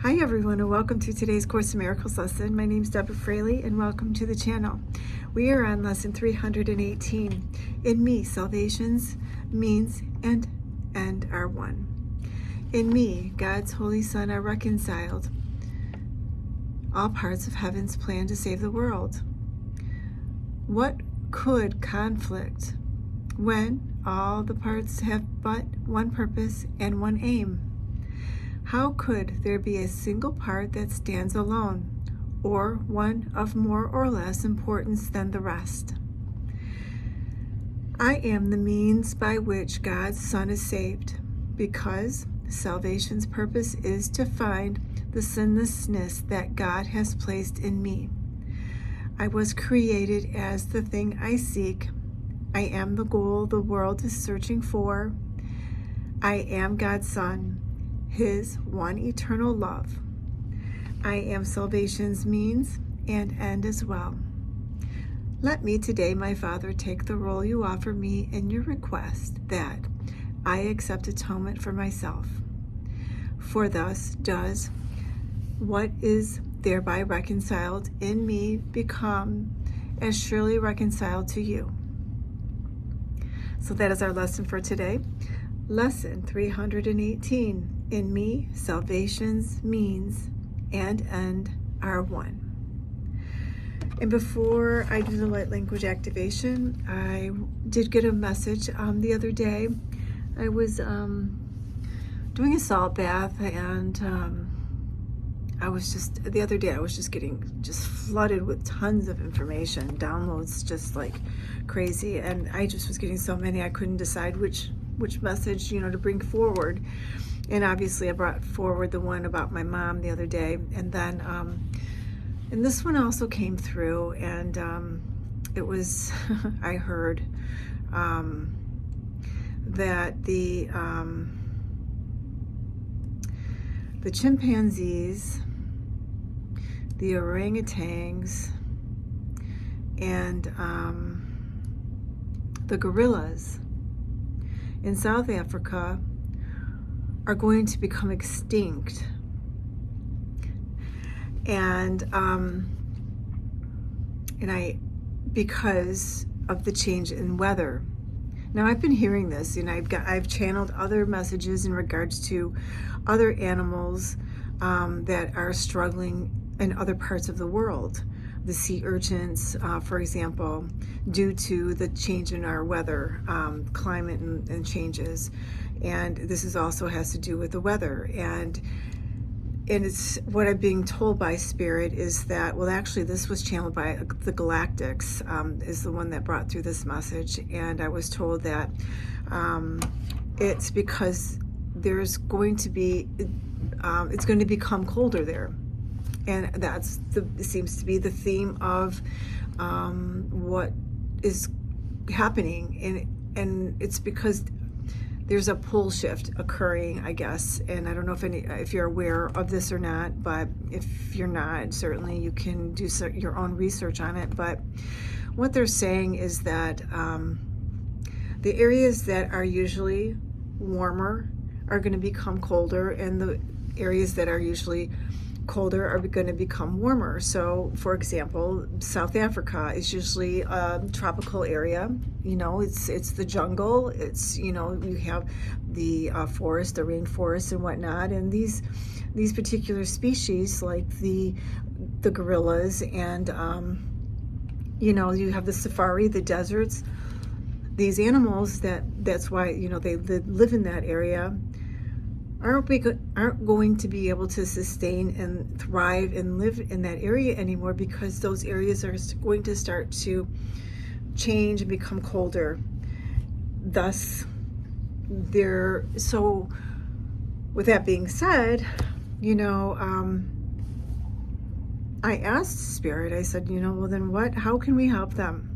Hi everyone, and welcome to today's Course in Miracles lesson. My name is Deborah Fraley and welcome to the channel. We are on lesson 318. In me, salvation's means and end are one. In me, God's Holy Son are reconciled. All parts of heaven's plan to save the world. What could conflict when all the parts have but one purpose and one aim? How could there be a single part that stands alone, or one of more or less importance than the rest? I am the means by which God's Son is saved, because salvation's purpose is to find the sinlessness that God has placed in me. I was created as the thing I seek. I am the goal the world is searching for. I am God's Son, His one eternal love. I am salvation's means and end as well. Let me today, my Father, take the role you offer me in your request that I accept atonement for myself. For thus does what is thereby reconciled in me become as surely reconciled to you. So that is our lesson for today. Lesson 318. In me, salvation's means and end are one. And before I do the light language activation, I did get a message the other day. I was doing a salt bath, and I was just getting flooded with tons of information, downloads just like crazy, and I just was getting so many I couldn't decide which message to bring forward. And obviously I brought forward the one about my mom the other day, and then and this one also came through, and it was I heard that the chimpanzees, the orangutans, and the gorillas in South Africa are going to become extinct. And because of the change in weather. Now, I've been hearing this, and I've channeled other messages in regards to other animals that are struggling in other parts of the world. The sea urchins, for example, due to the change in our weather, climate and changes. And this is also has to do with the weather. And it's what I'm being told by Spirit is that, well, actually this was channeled by the Galactics, is the one that brought through this message. And I was told that it's because there's going to be, it's going to become colder there. And it seems to be the theme of what is happening. And it's because there's a pole shift occurring, I guess. And I don't know if you're aware of this or not, but if you're not, certainly you can do your own research on it. But what they're saying is that the areas that are usually warmer are going to become colder, and the areas that are usually colder are going to become warmer. So, for example, South Africa is usually a tropical area. It's the jungle. It's you have the forest, the rainforest, and whatnot. And these particular species, like the gorillas, and you have the safari, the deserts. These animals that's why they live in that area aren't going to be able to sustain and thrive and live in that area anymore, because those areas are going to start to change and become colder. Thus, so with that being said, I asked Spirit, I said, well then how can we help them?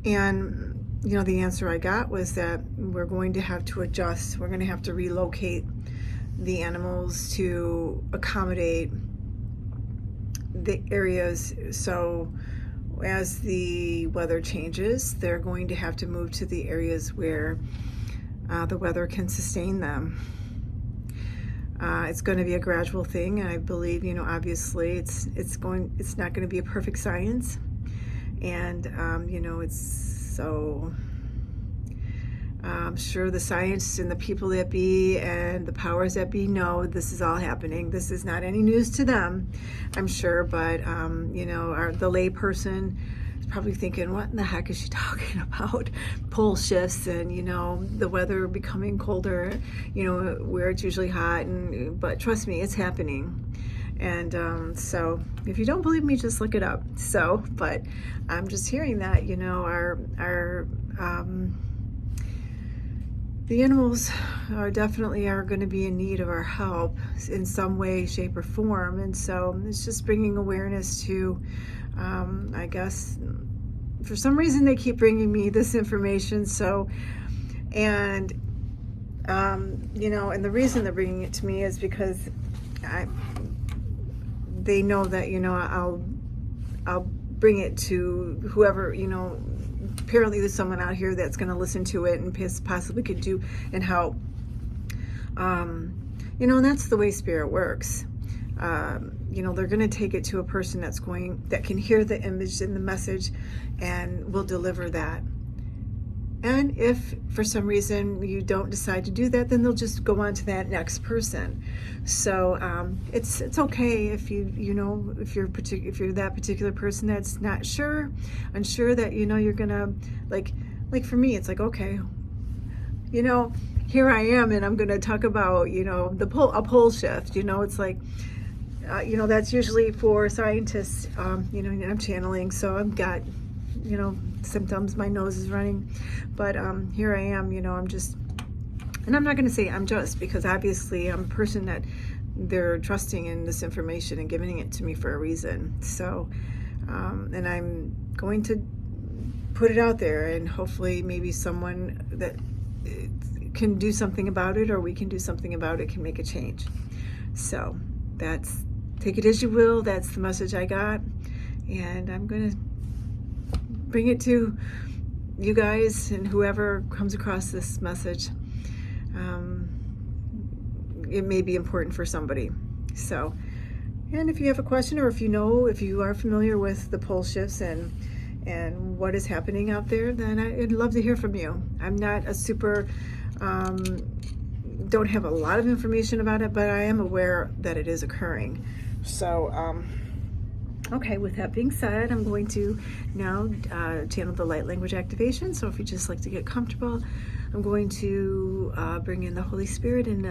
And the answer I got was that we're going to have to adjust. We're going to have to relocate the animals to accommodate the areas. So as the weather changes, they're going to have to move to the areas where the weather can sustain them. It's going to be a gradual thing, and I believe, obviously it's not going to be a perfect science, and I'm sure the science and the people that be and the powers that be know this is all happening. This is not any news to them, I'm sure, but the lay person is probably thinking, what in the heck is she talking about? Pole shifts and the weather becoming colder, where it's usually hot, but trust me, it's happening. And so if you don't believe me, just look it up. But I'm just hearing that the animals are definitely going to be in need of our help in some way, shape, or form. And so it's just bringing awareness to, I guess, for some reason they keep bringing me this information. And the reason they're bringing it to me is because they know that, I'll bring it to whoever, apparently there's someone out here that's going to listen to it and possibly could do and help. And that's the way spirit works. They're going to take it to a person that can hear the image and the message and will deliver that. And if for some reason you don't decide to do that, then they'll just go on to that next person. So it's okay if if you're that particular person that's not unsure that you're gonna like for me, it's like, okay, here I am, and I'm gonna talk about a pole shift. It's like that's usually for scientists. And I'm channeling, so I've got symptoms, my nose is running, but here I am, I'm just, and I'm not going to say I'm just, because obviously I'm a person that they're trusting in this information and giving it to me for a reason. So and I'm going to put it out there, and hopefully maybe someone that can do something about it, or we can do something about it, can make a change. So take it as you will. That's the message I got, and I'm going to bring it to you guys and whoever comes across this message. It may be important for somebody. So, and if you have a question, or if you are familiar with the pole shifts and what is happening out there, then I'd love to hear from you. I'm not a super, don't have a lot of information about it, but I am aware that it is occurring. So, okay, with that being said, I'm going to now channel the light language activation. So if you just like to get comfortable, I'm going to bring in the Holy Spirit and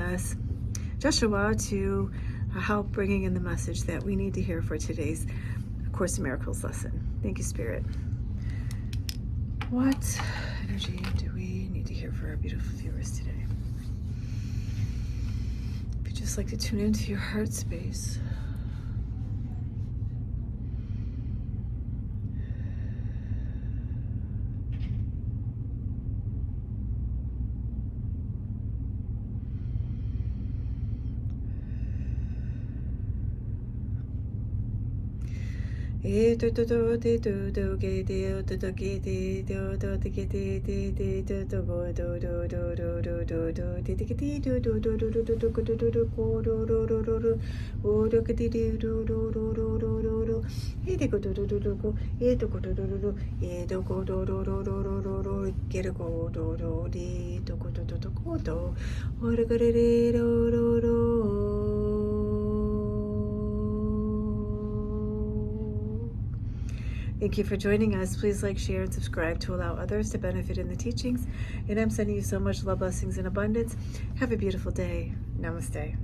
Jeshua to help bringing in the message that we need to hear for today's Course in Miracles lesson. Thank you, Spirit. What energy do we need to hear for our beautiful viewers today? If you just like to tune into your heart space, If you just like to Thank you for joining us. Please like, share, and subscribe to allow others to benefit in the teachings. And I'm sending you so much love, blessings, and abundance. Have a beautiful day. Namaste.